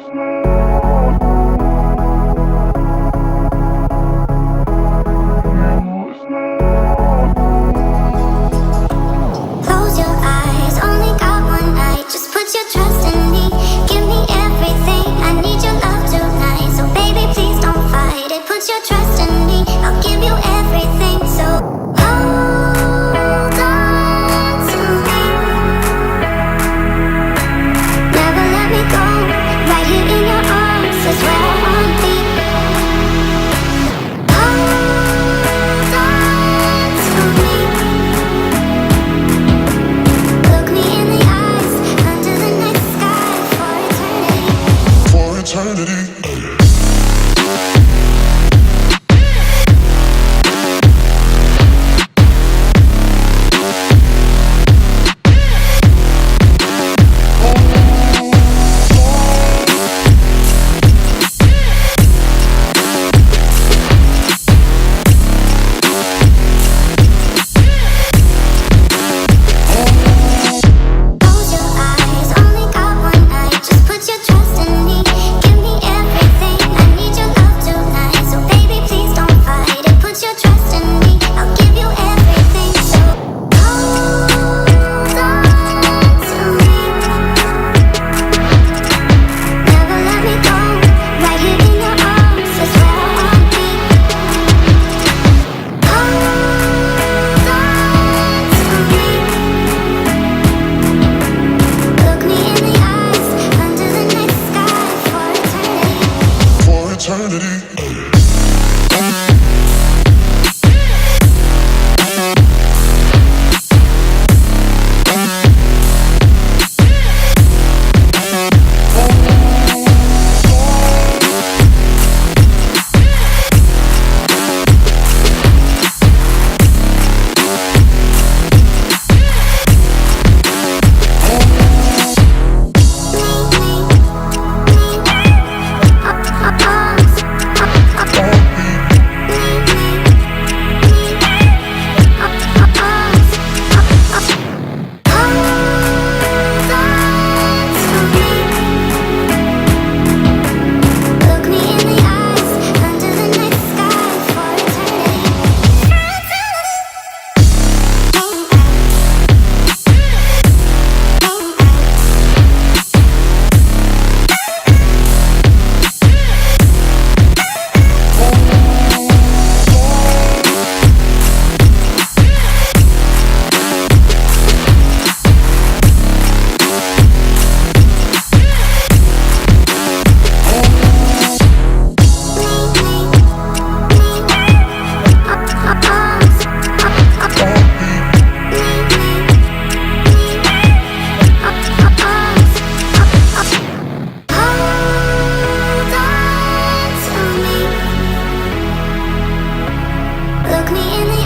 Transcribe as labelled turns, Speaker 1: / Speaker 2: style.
Speaker 1: Close your eyes, only got one night. Just put your trust in me. Give me everything. I need your love tonight. So baby, please don't fight it. Put your trust in me. I'll give you everything. So hold on to me. Never let me go. Right here in your arms is where I wanna be. Hold on to me. Look me in the eyes, under the night sky for eternity.
Speaker 2: For eternity.
Speaker 1: Close your eyes, only got one night. Just put your trust in me. Give me everything. I need your love tonight. So baby, please don't fight it. Put your trust in me. I'll give you everything. So hold on to me. Never let me go. Right here in your arms is where I wanna be. Hold on to me. Look me in the eyes, under the night sky for eternity.
Speaker 2: For eternity. Look me in the eyes, under the night sky for Look me in the